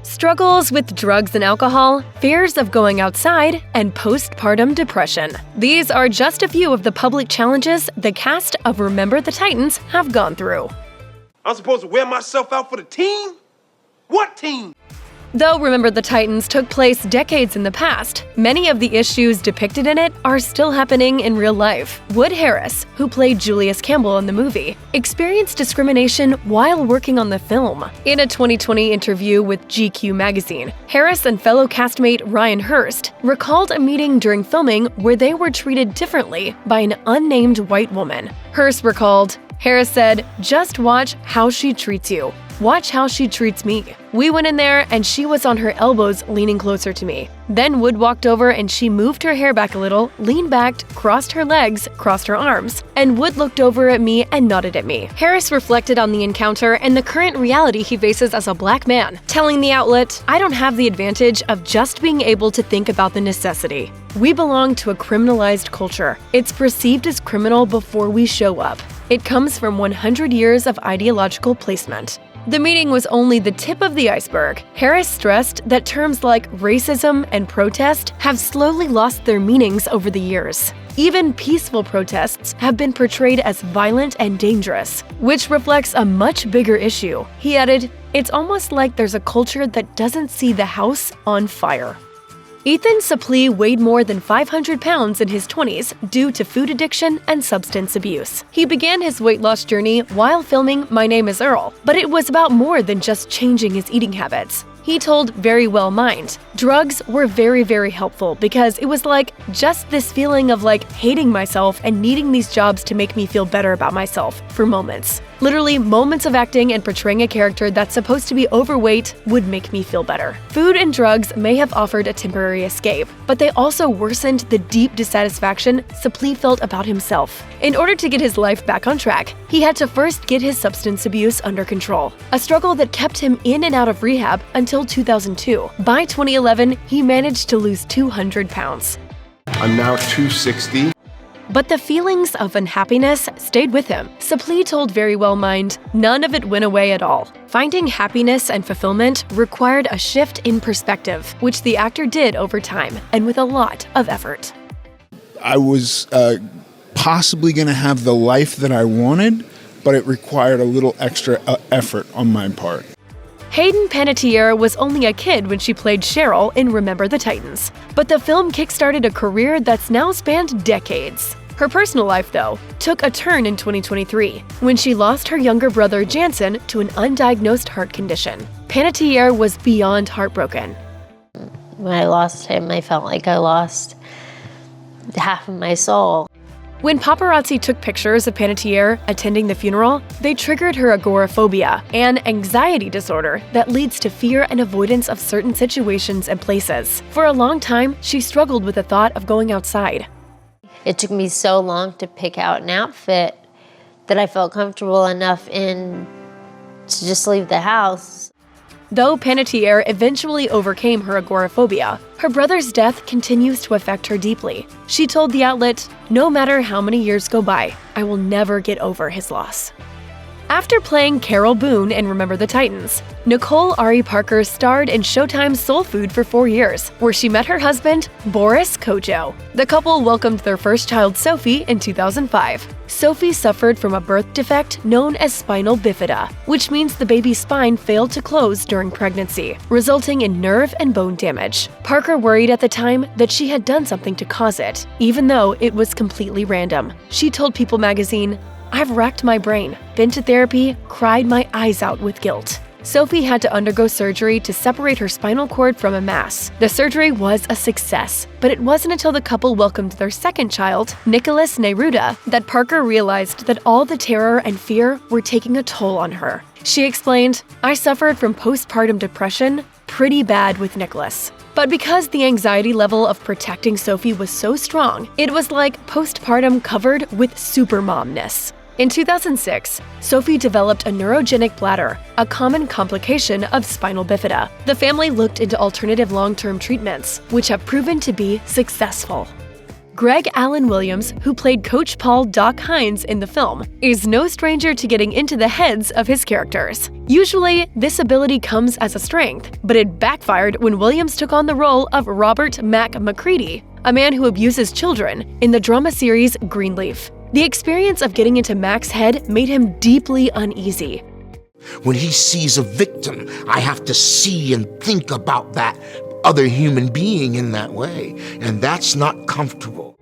Struggles with drugs and alcohol, fears of going outside, and postpartum depression. These are just a few of the public challenges the cast of Remember the Titans have gone through. I'm supposed to wear myself out for the team? What team? Though Remember the Titans took place decades in the past, many of the issues depicted in it are still happening in real life. Wood Harris, who played Julius Campbell in the movie, experienced discrimination while working on the film. In a 2020 interview with GQ magazine, Harris and fellow castmate Ryan Hurst recalled a meeting during filming where they were treated differently by an unnamed white woman. Hurst recalled, Harris said, "Just watch how she treats you. Watch how she treats me." We went in there and she was on her elbows leaning closer to me. Then Wood walked over and she moved her hair back a little, leaned back, crossed her legs, crossed her arms, and Wood looked over at me and nodded at me. Harris reflected on the encounter and the current reality he faces as a black man, telling the outlet, "I don't have the advantage of just being able to think about the necessity. We belong to a criminalized culture. It's perceived as criminal before we show up. It comes from 100 years of ideological placement." The meeting was only the tip of the iceberg. Harris stressed that terms like racism and protest have slowly lost their meanings over the years. Even peaceful protests have been portrayed as violent and dangerous, which reflects a much bigger issue. He added, "It's almost like there's a culture that doesn't see the house on fire." Ethan Suplee weighed more than 500 pounds in his 20s due to food addiction and substance abuse. He began his weight loss journey while filming My Name is Earl, but it was about more than just changing his eating habits. He told Very Well Mind, "Drugs were very, very helpful because it was like just this feeling of like hating myself and needing these jobs to make me feel better about myself for moments. Literally moments of acting and portraying a character that's supposed to be overweight would make me feel better." Food and drugs may have offered a temporary escape, but they also worsened the deep dissatisfaction Suplee felt about himself. In order to get his life back on track, he had to first get his substance abuse under control, a struggle that kept him in and out of rehab until 2002. By 2011, he managed to lose 200 pounds. I'm now 260. But the feelings of unhappiness stayed with him. Suplee told Very Well Mind, "None of it went away at all." Finding happiness and fulfillment required a shift in perspective, which the actor did over time and with a lot of effort. I was possibly going to have the life that I wanted, but it required a little extra effort on my part. Hayden Panettiere was only a kid when she played Cheryl in Remember the Titans, but the film kickstarted a career that's now spanned decades. Her personal life, though, took a turn in 2023 when she lost her younger brother Jansen to an undiagnosed heart condition. Panettiere was beyond heartbroken. When I lost him, I felt like I lost half of my soul. When paparazzi took pictures of Panettiere attending the funeral, they triggered her agoraphobia, an anxiety disorder that leads to fear and avoidance of certain situations and places. For a long time, she struggled with the thought of going outside. It took me so long to pick out an outfit that I felt comfortable enough in to just leave the house. Though Panettiere eventually overcame her agoraphobia, her brother's death continues to affect her deeply. She told the outlet, "No matter how many years go by, I will never get over his loss." After playing Carol Boone in Remember the Titans, Nicole Ari Parker starred in Showtime's Soul Food for 4 years, where she met her husband, Boris Kojo. The couple welcomed their first child, Sophie, in 2005. Sophie suffered from a birth defect known as spinal bifida, which means the baby's spine failed to close during pregnancy, resulting in nerve and bone damage. Parker worried at the time that she had done something to cause it, even though it was completely random. She told People magazine, "I've racked my brain, been to therapy, cried my eyes out with guilt." Sophie had to undergo surgery to separate her spinal cord from a mass. The surgery was a success, but it wasn't until the couple welcomed their second child, Nicholas Neruda, that Parker realized that all the terror and fear were taking a toll on her. She explained, "I suffered from postpartum depression pretty bad with Nicholas. But because the anxiety level of protecting Sophie was so strong, it was like postpartum covered with supermomness." In 2006, Sophie developed a neurogenic bladder, a common complication of spinal bifida. The family looked into alternative long-term treatments, which have proven to be successful. Greg Allen Williams, who played Coach Paul Doc Hines in the film, is no stranger to getting into the heads of his characters. Usually, this ability comes as a strength, but it backfired when Williams took on the role of Robert Mac McCready, a man who abuses children, in the drama series Greenleaf. The experience of getting into Mac's head made him deeply uneasy. When he sees a victim, I have to see and think about that other human being in that way, and that's not comfortable.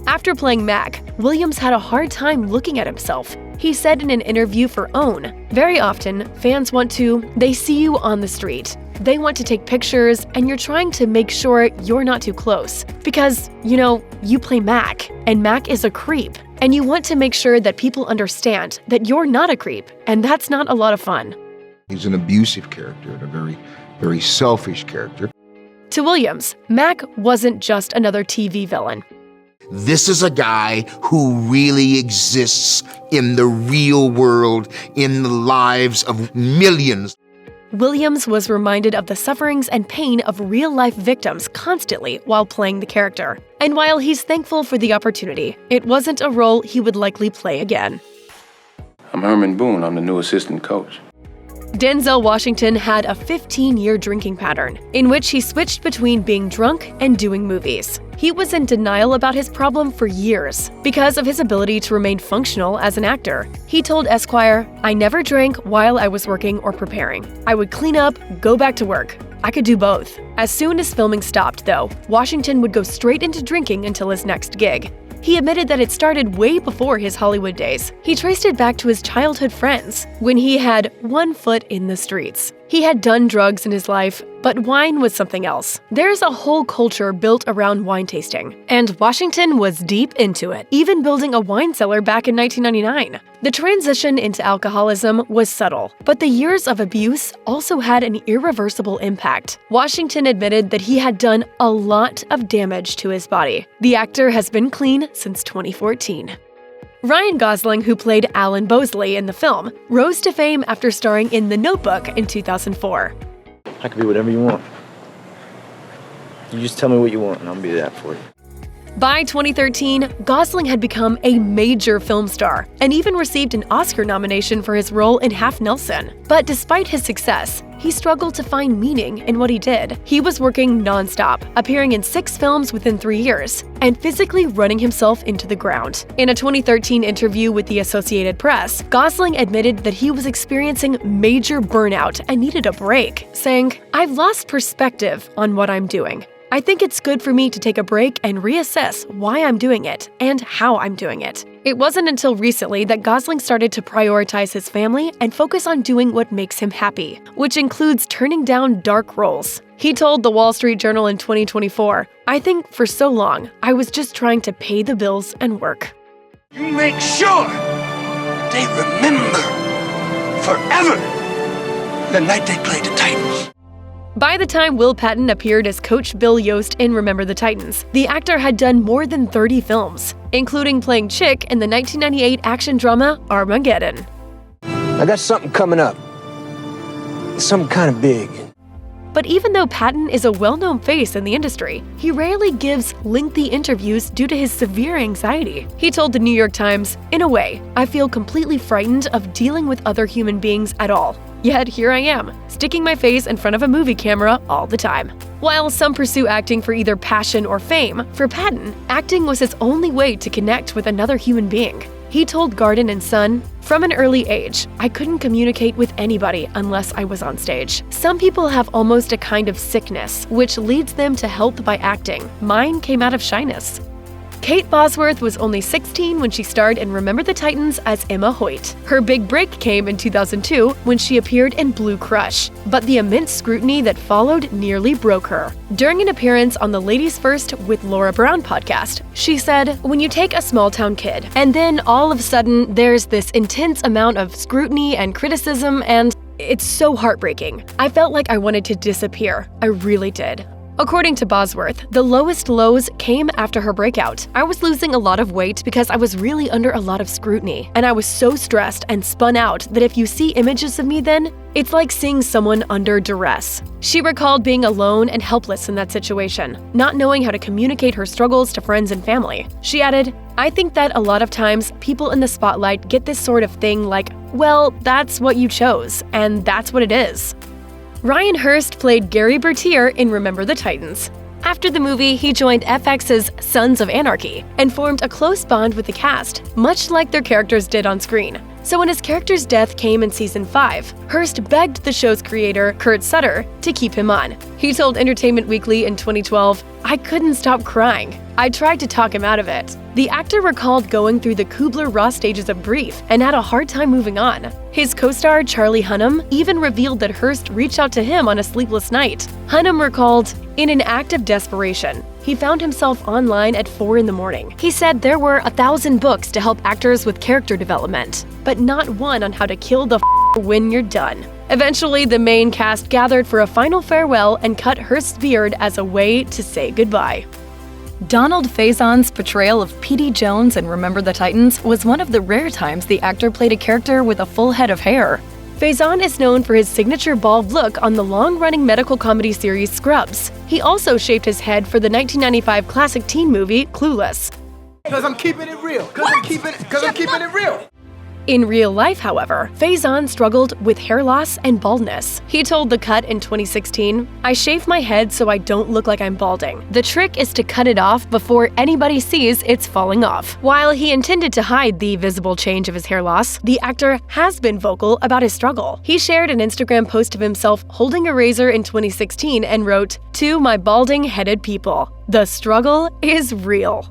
After playing Mac, Williams had a hard time looking at himself. He said in an interview for OWN, "Very often, fans they see you on the street. They want to take pictures, and you're trying to make sure you're not too close. Because, you play Mac, and Mac is a creep. And you want to make sure that people understand that you're not a creep, and that's not a lot of fun." He's an abusive character and a very, very selfish character. To Williams, Mac wasn't just another TV villain. This is a guy who really exists in the real world, in the lives of millions. Williams was reminded of the sufferings and pain of real-life victims constantly while playing the character. And while he's thankful for the opportunity, it wasn't a role he would likely play again. I'm Herman Boone. I'm the new assistant coach. Denzel Washington had a 15-year drinking pattern, in which he switched between being drunk and doing movies. He was in denial about his problem for years because of his ability to remain functional as an actor. He told Esquire, "I never drank while I was working or preparing. I would clean up, go back to work. I could do both." As soon as filming stopped, though, Washington would go straight into drinking until his next gig. He admitted that it started way before his Hollywood days. He traced it back to his childhood friends, when he had one foot in the streets. He had done drugs in his life, but wine was something else. There's a whole culture built around wine tasting, and Washington was deep into it, even building a wine cellar back in 1999. The transition into alcoholism was subtle, but the years of abuse also had an irreversible impact. Washington admitted that he had done a lot of damage to his body. The actor has been clean since 2014. Ryan Gosling, who played Alan Bosley in the film, rose to fame after starring in The Notebook in 2004. I can be whatever you want. You just tell me what you want and I'll be that for you. By 2013, Gosling had become a major film star and even received an Oscar nomination for his role in Half Nelson. But despite his success, he struggled to find meaning in what he did. He was working nonstop, appearing in 6 films within 3 years, and physically running himself into the ground. In a 2013 interview with the Associated Press, Gosling admitted that he was experiencing major burnout and needed a break, saying, "I've lost perspective on what I'm doing. I think it's good for me to take a break and reassess why I'm doing it and how I'm doing it." It wasn't until recently that Gosling started to prioritize his family and focus on doing what makes him happy, which includes turning down dark roles. He told the Wall Street Journal in 2024, "I think for so long, I was just trying to pay the bills and work." You make sure they remember forever the night they played the Titans. By the time Will Patton appeared as Coach Bill Yost in Remember the Titans, the actor had done more than 30 films, including playing Chick in the 1998 action drama Armageddon. I got something coming up. Something kind of big. But even though Patton is a well-known face in the industry, he rarely gives lengthy interviews due to his severe anxiety. He told the New York Times, "In a way, I feel completely frightened of dealing with other human beings at all. Yet here I am, sticking my face in front of a movie camera all the time." While some pursue acting for either passion or fame, for Patton, acting was his only way to connect with another human being. He told Garden and Son, "From an early age, I couldn't communicate with anybody unless I was on stage. Some people have almost a kind of sickness, which leads them to help by acting. Mine came out of shyness." Kate Bosworth was only 16 when she starred in Remember the Titans as Emma Hoyt. Her big break came in 2002 when she appeared in Blue Crush, but the immense scrutiny that followed nearly broke her. During an appearance on the Ladies First with Laura Brown podcast, she said, "When you take a small-town kid, and then all of a sudden there's this intense amount of scrutiny and criticism, and it's so heartbreaking. I felt like I wanted to disappear. I really did. According to Bosworth, the lowest lows came after her breakout. I was losing a lot of weight because I was really under a lot of scrutiny, and I was so stressed and spun out that if you see images of me then, it's like seeing someone under duress. She recalled being alone and helpless in that situation, not knowing how to communicate her struggles to friends and family. She added, "I think that a lot of times people in the spotlight get this sort of thing like, well, that's what you chose, and that's what it is." Ryan Hurst played Gary Bertier in Remember the Titans. After the movie, he joined FX's Sons of Anarchy and formed a close bond with the cast, much like their characters did on screen. So when his character's death came in Season 5, Hurst begged the show's creator, Kurt Sutter, to keep him on. He told Entertainment Weekly in 2012, "I couldn't stop crying. I tried to talk him out of it." The actor recalled going through the Kubler-Ross stages of grief and had a hard time moving on. His co-star Charlie Hunnam even revealed that Hurst reached out to him on a sleepless night. Hunnam recalled, "In an act of desperation, he found himself online at 4 in the morning. He said there were 1,000 books to help actors with character development, but not one on how to kill the when you're done." Eventually, the main cast gathered for a final farewell and cut Hurst's beard as a way to say goodbye. Donald Faison's portrayal of P.D. Jones in Remember the Titans was one of the rare times the actor played a character with a full head of hair. Faison is known for his signature bald look on the long-running medical comedy series Scrubs. He also shaved his head for the 1995 classic teen movie Clueless. Because I'm keeping it real. Because I'm keeping it real. In real life, however, Faison struggled with hair loss and baldness. He told The Cut in 2016, "I shave my head so I don't look like I'm balding. The trick is to cut it off before anybody sees it's falling off." While he intended to hide the visible change of his hair loss, the actor has been vocal about his struggle. He shared an Instagram post of himself holding a razor in 2016 and wrote, "To my balding-headed people, the struggle is real."